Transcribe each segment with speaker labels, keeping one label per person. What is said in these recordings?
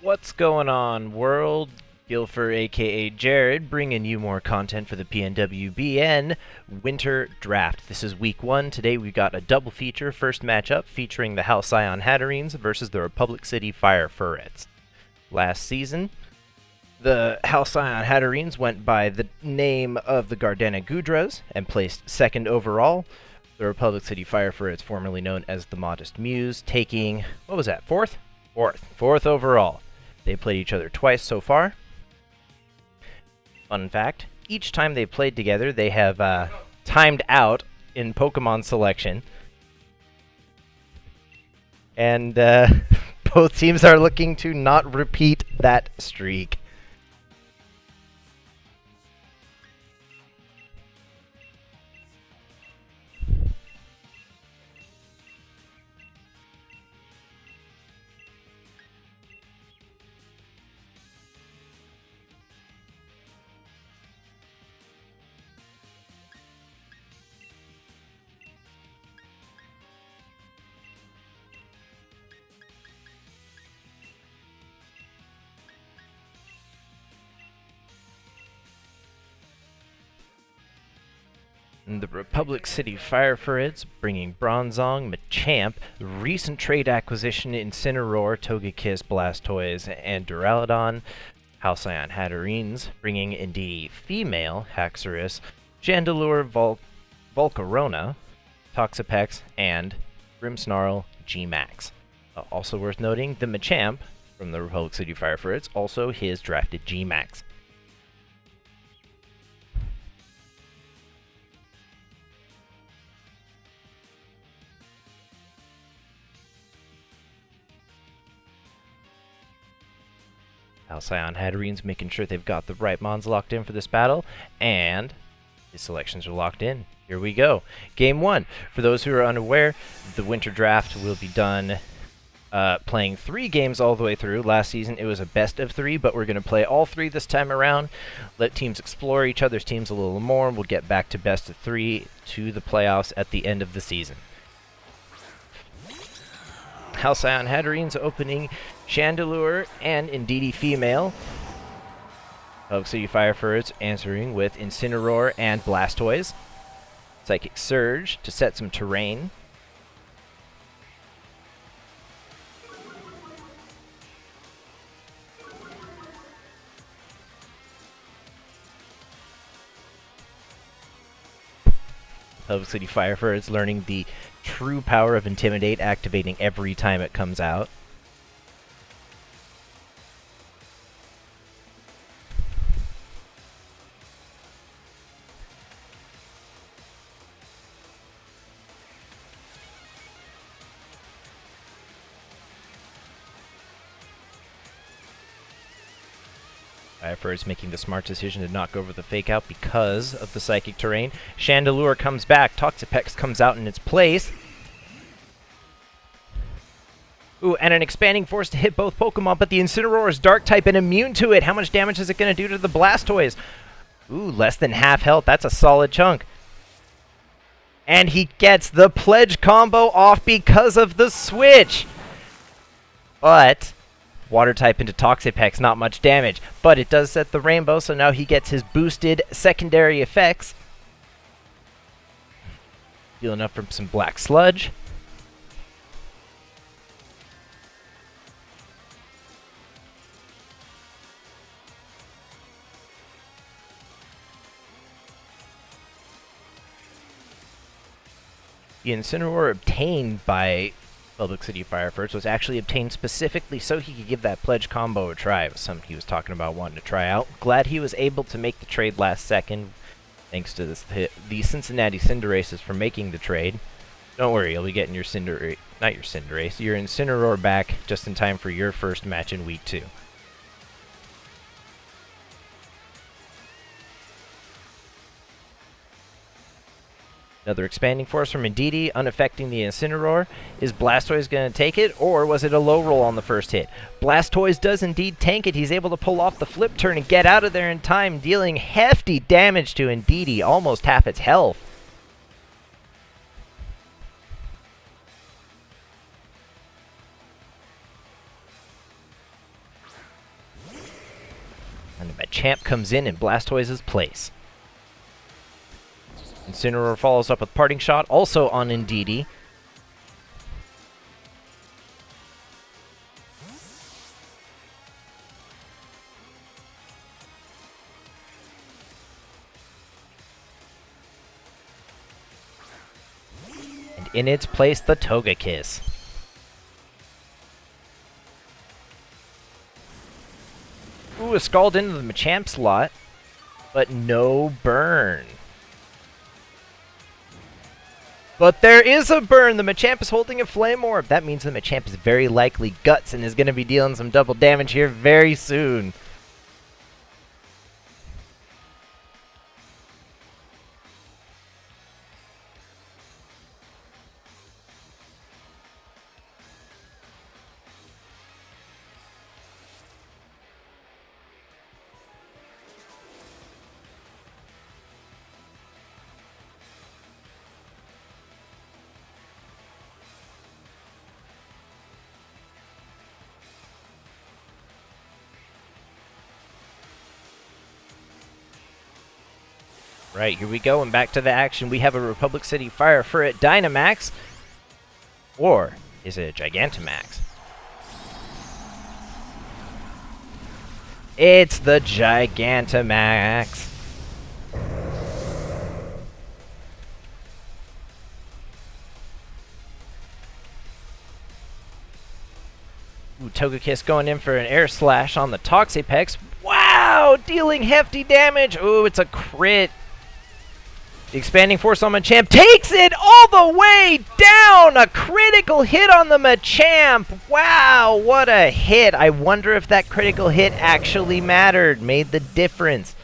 Speaker 1: What's going on, world? Gilfer, aka Jared, bringing you more content for the PNWBN Winter Draft. This is week 1. Today we've got a double feature. First matchup featuring the Halcyon Hatterenes versus the Republic City Furrets. Last season, the Halcyon Hatterenes went by the name of the Gardena Gudras and placed second overall. The Republic City Furrets, formerly known as the Modest Muse, taking, what was that, fourth? Fourth overall. They played each other twice so far. Fun fact, each time they played together, they have timed out in Pokemon selection. And both teams are looking to not repeat that streak. And the Republic City Furrets bringing Bronzong, Machamp, recent trade acquisition Incineroar, Togekiss, Blastoise, and Duraludon. Halcyon Hatterenes bringing Indeedee Female, Haxorus, Chandelure, Volcarona, Toxapex, and Grimmsnarl G-Max. Also worth noting, the Machamp from the Republic City Furrets, also his drafted G-Max. Halcyon Hatterenes making sure they've got the right mons locked in for this battle, and his selections are locked in. Here we go. Game 1. For those who are unaware, the winter draft will be done playing 3 games all the way through. Last season it was a best of 3, but we're going to play all 3 this time around. Let teams explore each other's teams a little more, and we'll get back to best of 3 to the playoffs at the end of the season. Halcyon Hatterenes opening Chandelure and Indeedee Female. Republic City Furrets answering with Incineroar and Blastoise. Psychic Surge to set some terrain. Republic City Furrets learning the true power of Intimidate, activating every time it comes out. Furrets making the smart decision to not go over the fake out because of the psychic terrain. Chandelure comes back. Toxapex comes out in its place. Ooh, and an expanding force to hit both Pokemon, but the Incineroar is dark type and immune to it. How much damage is it going to do to the Blastoise? Ooh, less than half health. That's a solid chunk. And he gets the pledge combo off because of the switch. But Water type into Toxapex, not much damage, but it does set the rainbow, so now he gets his boosted secondary effects. Healing up from some black sludge. The Incineroar obtained by Republic City Furrets was actually obtained specifically so he could give that pledge combo a try. It was something he was talking about wanting to try out. Glad he was able to make the trade last second, thanks to the Cincinnati Cinderaces for making the trade. Don't worry, you'll be getting your your Incineroar back just in time for your first match in week 2. Another expanding force from Indeedee, unaffecting the Incineroar. Is Blastoise going to take it, or was it a low roll on the first hit? Blastoise does indeed tank it. He's able to pull off the flip turn and get out of there in time, dealing hefty damage to Indeedee, almost half its health. Machamp comes in Blastoise's place. Incineroar follows up with Parting Shot, also on Indeedee. And in its place, the Togekiss. Ooh, a Scald into the Machamp slot, but no burn. But there is a burn! The Machamp is holding a Flame Orb. That means the Machamp is very likely Guts and is going to be dealing some double damage here very soon. Right, here we go, and back to the action. We have a Republic City Fire Furret Dynamax. Or is it a Gigantamax? It's the Gigantamax. Ooh, Togekiss going in for an Air Slash on the Toxapex. Wow! Dealing hefty damage! Ooh, it's a crit. The Expanding Force on Machamp takes it all the way down! A critical hit on the Machamp! Wow, what a hit! I wonder if that critical hit actually mattered, made the difference.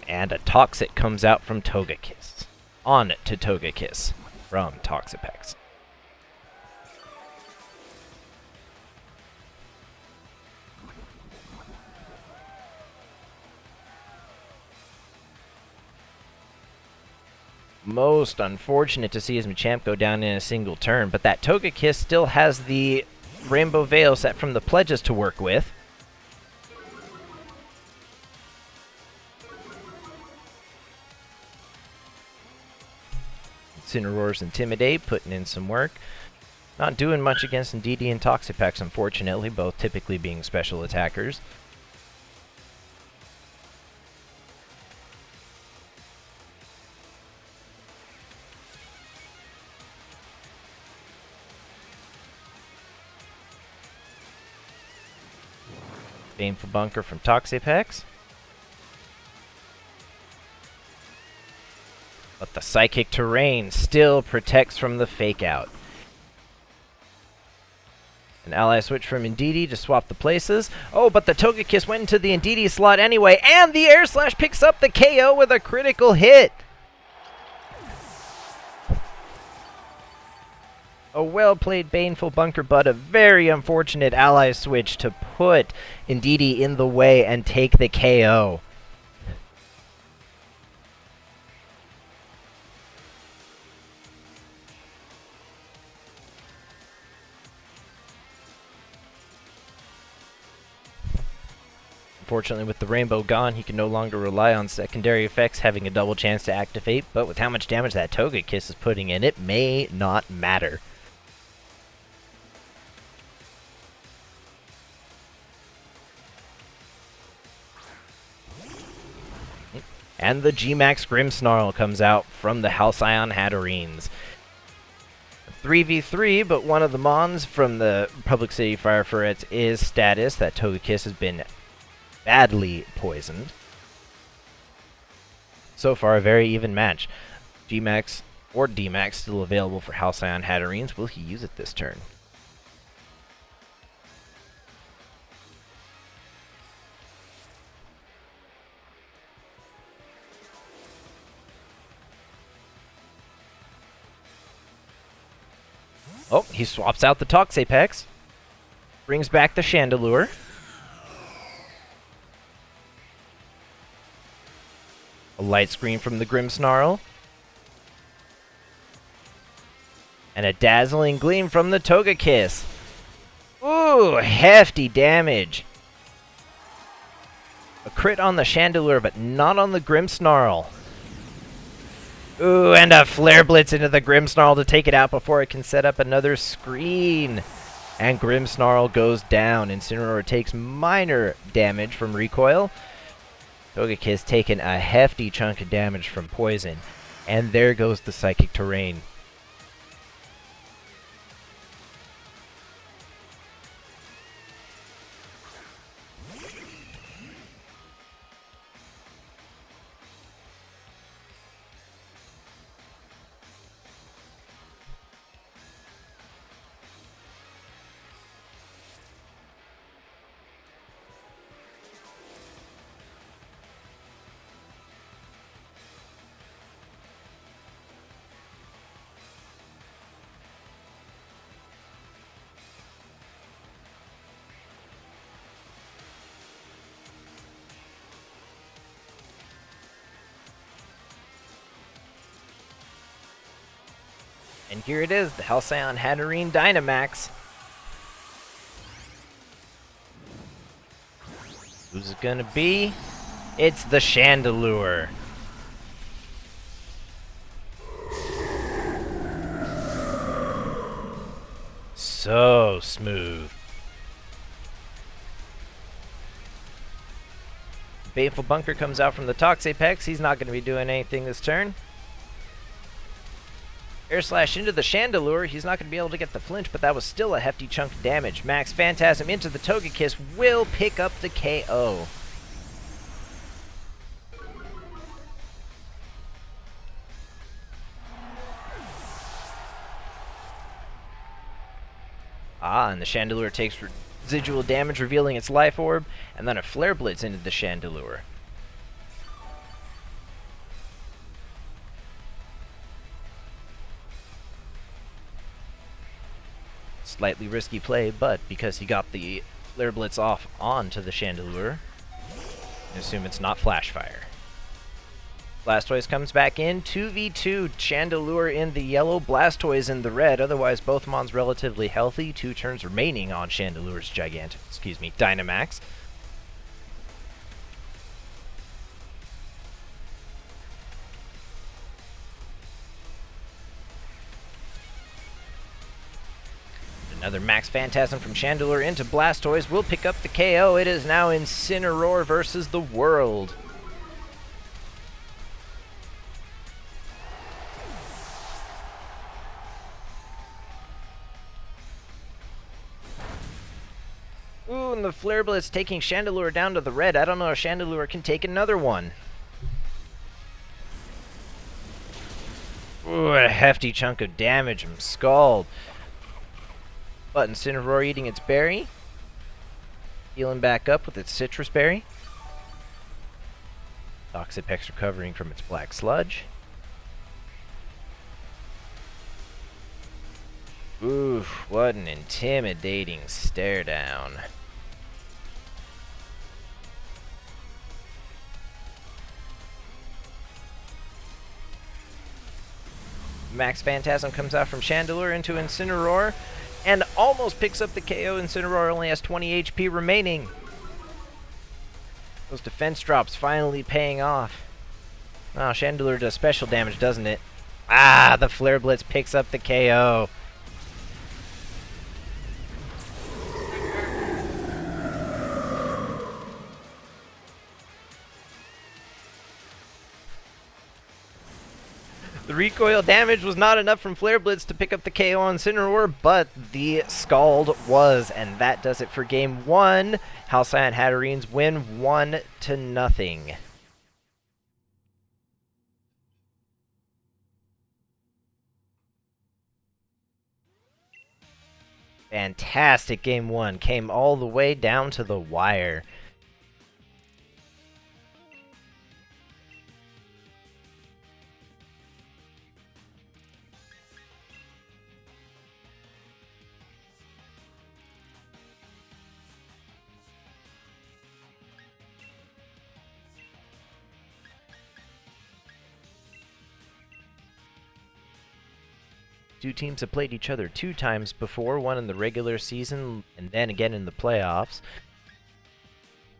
Speaker 1: And a Toxic comes out from Togekiss. On to Togekiss from Toxapex. Most unfortunate to see his Machamp go down in a single turn, but that Togekiss still has the Rainbow Veil set from the pledges to work with. Incineroar's Intimidate, putting in some work. Not doing much against Indeedee and Toxapex, unfortunately, both typically being special attackers. Baneful Bunker from Toxapex. But the Psychic Terrain still protects from the Fake Out. An ally switch from Indeedee to swap the places. Oh, but the Togekiss went into the Indeedee slot anyway, and the Air Slash picks up the KO with a critical hit. A well-played Baneful Bunker, but a very unfortunate ally switch to put Indeedee in the way and take the KO. Unfortunately, with the Rainbow gone, he can no longer rely on secondary effects having a double chance to activate, but with how much damage that Togekiss is putting in, it may not matter. And the G-Max Grimmsnarl comes out from the Halcyon Hatterenes. 3v3, but one of the Mons from the Republic City Fire Furrets is status. That Togekiss has been badly poisoned. So far, a very even match. G-Max or D-Max still available for Halcyon Hatterenes. Will he use it this turn? Oh, he swaps out the Toxapex. Brings back the Chandelure. A Light Screen from the Grimmsnarl. And a Dazzling Gleam from the Togekiss. Ooh, hefty damage. A crit on the Chandelure, but not on the Grimmsnarl. Ooh, and a Flare Blitz into the Grimmsnarl to take it out before it can set up another screen. And Grimmsnarl goes down. Incineroar takes minor damage from recoil. Togekiss taking a hefty chunk of damage from poison. And there goes the Psychic Terrain. And here it is, the Halcyon Hatterene Dynamax. Who's it gonna be? It's the Chandelure. So smooth. Baneful Bunker comes out from the Toxapex. He's not going to be doing anything this turn. Air Slash into the Chandelure. He's not going to be able to get the flinch, but that was still a hefty chunk of damage. Max Phantasm into the Togekiss will pick up the KO. And the Chandelure takes residual damage, revealing its Life Orb, and then a Flare Blitz into the Chandelure. Slightly risky play, but because he got the Flare Blitz off onto the Chandelure, I assume it's not Flash Fire. Blastoise comes back in, 2v2, Chandelure in the yellow, Blastoise in the red, otherwise both Mons relatively healthy, 2 turns remaining on Chandelure's Dynamax. Another Max Phantasm from Chandelure into Blastoise will pick up the KO. It is now Incineroar versus the world. Ooh, and the Flare Blitz taking Chandelure down to the red. I don't know if Chandelure can take another one. Ooh, a hefty chunk of damage from Scald. But Incineroar eating its berry. Healing back up with its Citrus Berry. Toxapex recovering from its Black Sludge. Oof, what an intimidating stare down. Max Phantasm comes out from Chandelure into Incineroar and almost picks up the KO. Incineroar only has 20 HP remaining. Those defense drops finally paying off. Oh, Chandelure does special damage, doesn't it? Ah, the Flare Blitz picks up the KO. The recoil damage was not enough from Flare Blitz to pick up the KO on Incineroar, but the Scald was, and that does it for Game 1. Halcyon Hatterenes win 1-0. Fantastic Game 1. Came all the way down to the wire. Two teams have played each other 2 times before, one in the regular season and then again in the playoffs.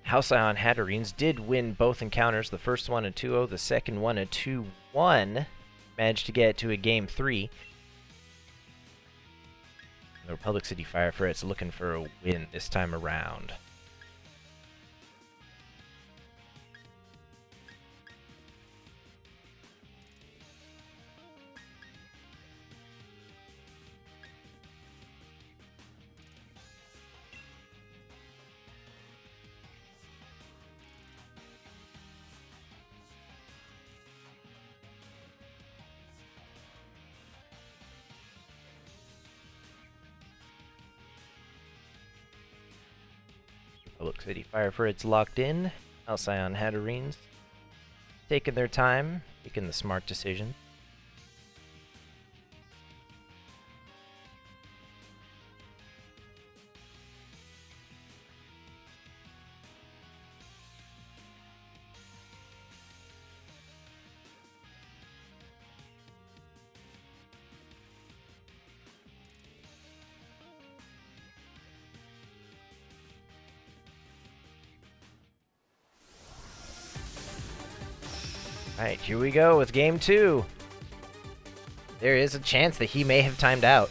Speaker 1: Halcyon Hatterenes did win both encounters, the first one a 2-0, the second one a 2-1. Managed to get to a Game 3. The Republic City Furrets looking for a win this time around. Republic City Furrets locked in. Halcyon Hatterenes taking their time, making the smart decision. Alright, here we go with Game 2. There is a chance that he may have timed out.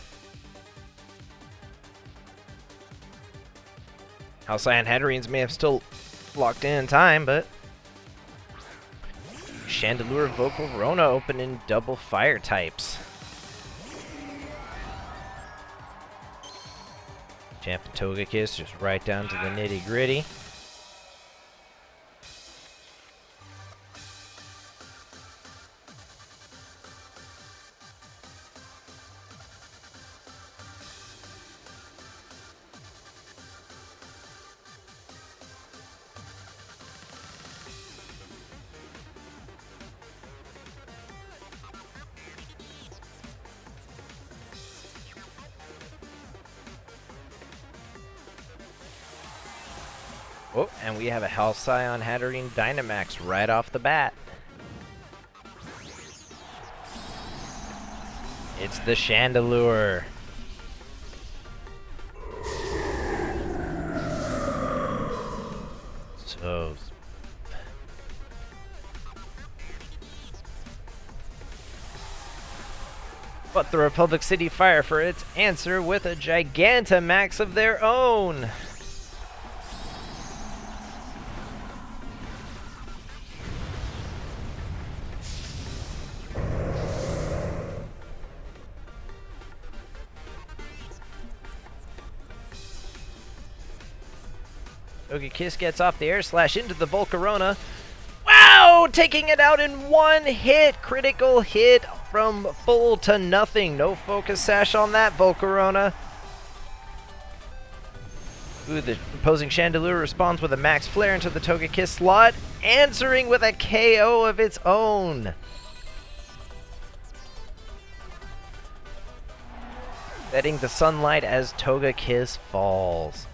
Speaker 1: Halcyon Hatterenes may have still locked in time, but Chandelure Vocal Rona opening double fire types. Champ and Togekiss just right down to the nitty gritty. Oh, and we have a Halcyon Hatterene Dynamax right off the bat. It's the Chandelure. So but the Republic City Furrets answer with a Gigantamax of their own. Togekiss gets off the air slash into the Volcarona. Wow! Taking it out in one hit. Critical hit from full to nothing. No focus sash on that Volcarona. Ooh, the opposing Chandelure responds with a max flare into the Togekiss slot, answering with a KO of its own. Setting the sunlight as Togekiss falls.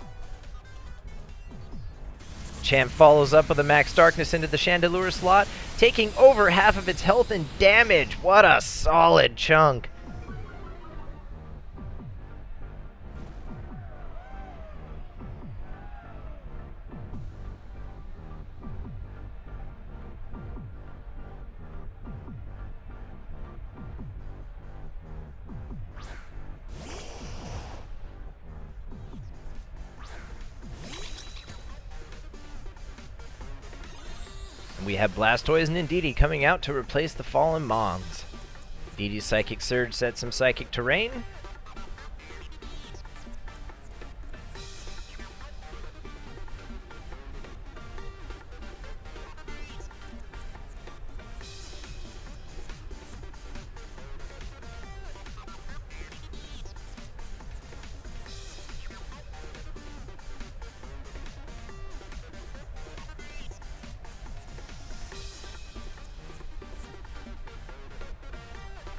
Speaker 1: Champ follows up with a max darkness into the Chandelure slot, taking over half of its health and damage. What a solid chunk. We have Blastoise and Indeedee coming out to replace the fallen Mons. Indeedee's Psychic Surge sets some Psychic Terrain.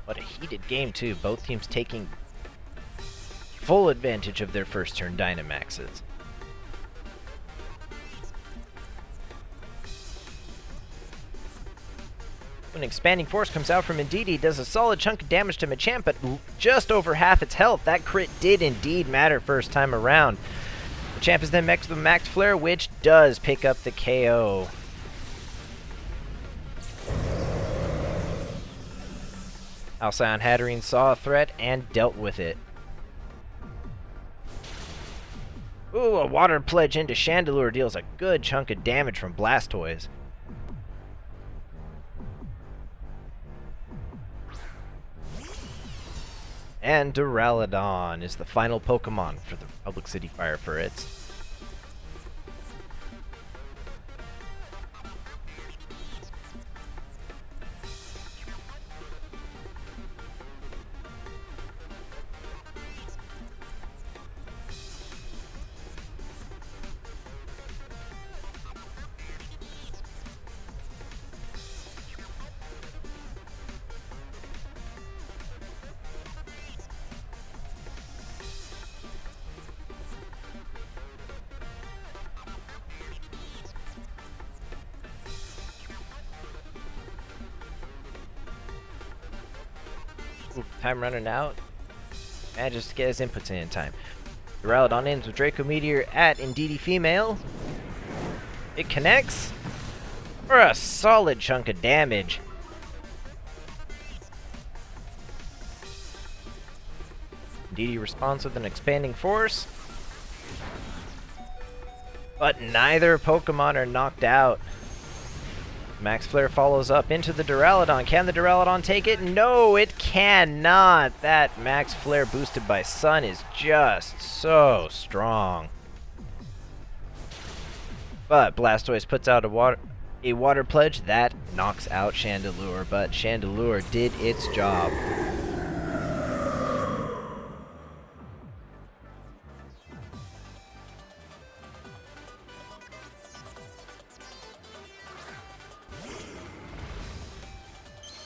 Speaker 1: What a heated game, too. Both teams taking full advantage of their first turn Dynamaxes. An expanding force comes out from Indeedee, does a solid chunk of damage to Machamp, but just over half its health. That crit did indeed matter first time around. Machamp is then mixed with Max Flare, which does pick up the KO. Halcyon Hatterenes saw a threat and dealt with it. Ooh, a Water Pledge into Chandelure deals a good chunk of damage from Blastoise. And Duraludon is the final Pokemon for the Republic City Fire Furrets. Time running out. Manages to get his inputs in time. Duraludon ends with Draco Meteor at Indeedee Female. It connects for a solid chunk of damage. Indeedee responds with an expanding force. But neither Pokemon are knocked out. Max Flare follows up into the Duraludon. Can the Duraludon take it? No, it cannot. That Max Flare boosted by Sun is just so strong. But Blastoise puts out a water Pledge that knocks out Chandelure, but Chandelure did its job.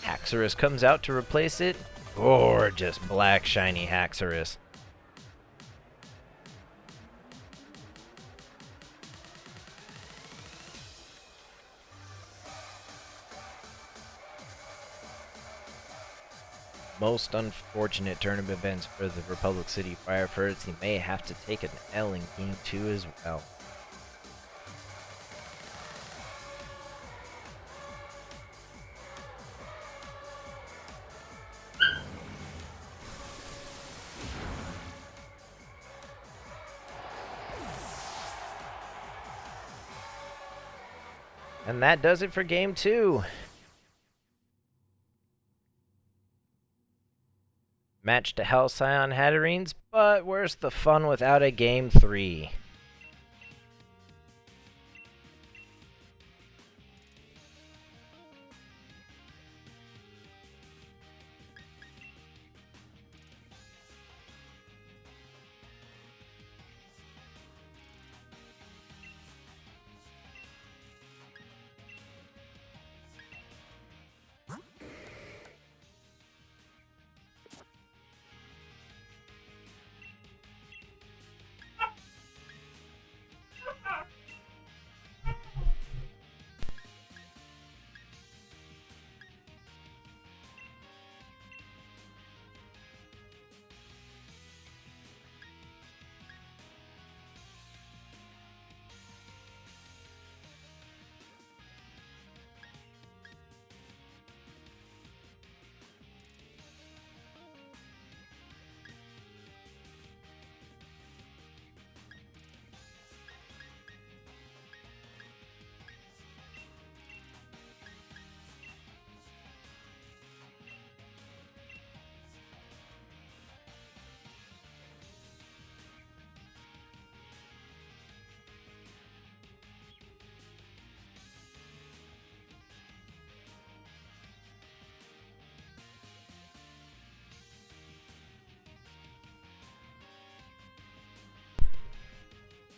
Speaker 1: Haxorus comes out to replace it. Gorgeous black shiny Haxorus. Most unfortunate tournament events for the Republic City Fire Furrets. He may have to take an L in Game 2 as well. And that does it for Game 2. Match to Halcyon Hatterenes, but where's the fun without a Game 3?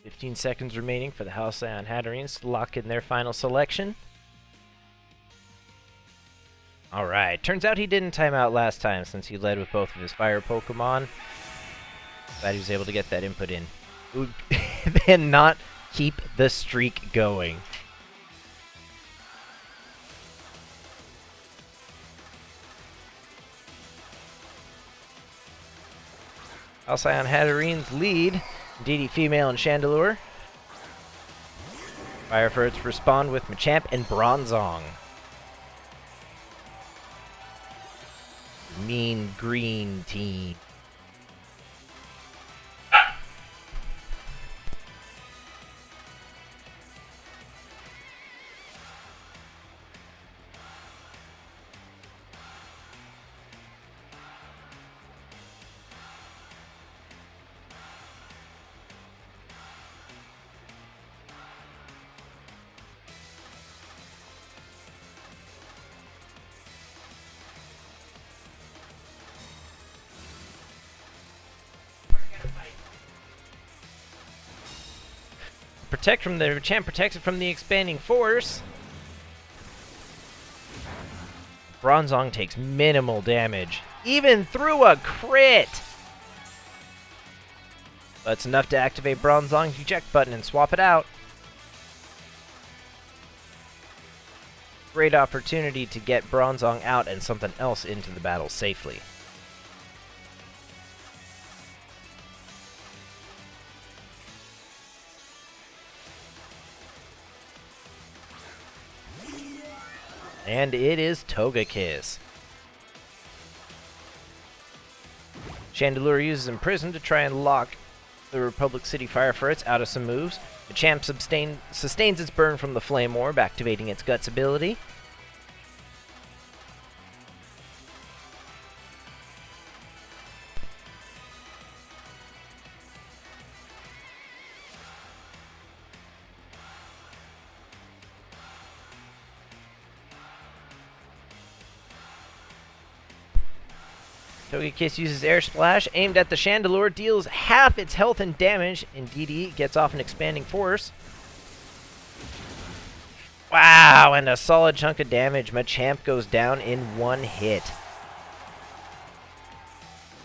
Speaker 1: "15 seconds remaining for the Halcyon Hatterenes to lock in their final selection." Alright, turns out he didn't time out last time since he led with both of his fire Pokemon. Glad he was able to get that input in. And not keep the streak going. Halcyon Hatterenes lead. DD female and Chandelure. Furrets respond with Machamp and Bronzong. Mean green team. Protect from the Machamp protected from the expanding force. Bronzong takes minimal damage, even through a crit. That's enough to activate Bronzong's eject button and swap it out. Great opportunity to get Bronzong out and something else into the battle safely. And it is Togekiss. Chandelure uses Imprison to try and lock the Republic City Furrets out of some moves. Machamp sustains its burn from the Flame Orb, activating its Guts ability. Togekiss uses Air Splash, aimed at the Chandelure, deals half its health and damage, and DD gets off an expanding force. Wow, and a solid chunk of damage. Machamp goes down in one hit.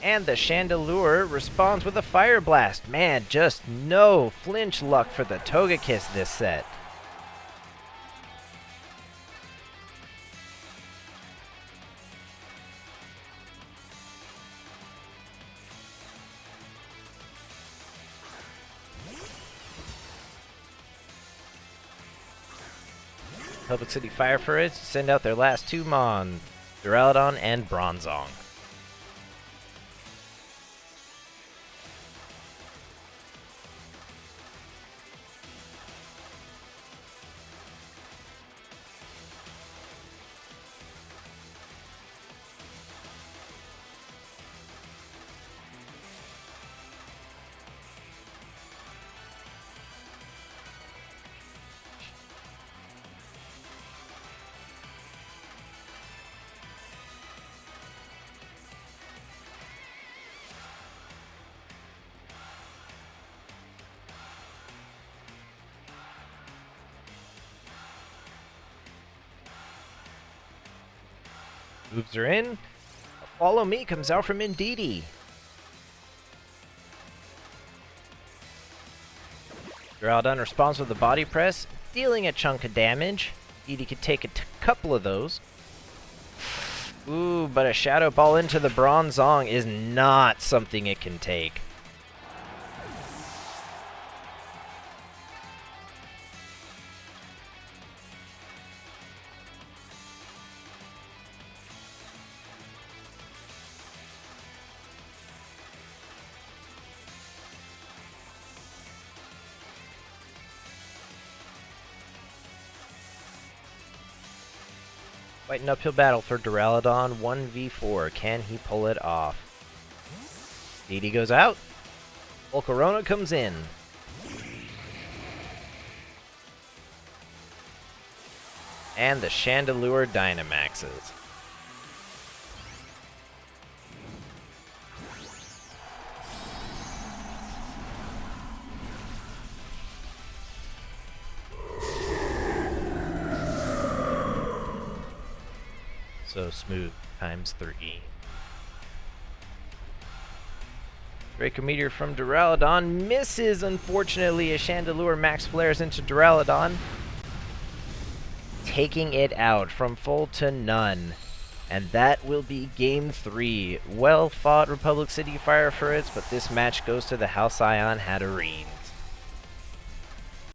Speaker 1: And the Chandelure responds with a Fire Blast. Man, just no flinch luck for the Togekiss this set. Republic City Furrets send out their last two Mon, Duraludon and Bronzong. Moves are in. Follow Me comes out from Indeedee. Duraludon responds with a Body Press, dealing a chunk of damage. Indeedee could take a couple of those. Ooh, but a Shadow Ball into the Bronzong is not something it can take. Quite an uphill battle for Duraludon, 1v4. Can he pull it off? DD goes out. Volcarona comes in. And the Chandelure Dynamaxes. So smooth, ×3. Draco Meteor from Duraludon misses, unfortunately, as Chandelure max flares into Duraludon, taking it out from full to none. And that will be Game 3. Well fought, Republic City Fire Furrets, but this match goes to the Halcyon Hatterenes.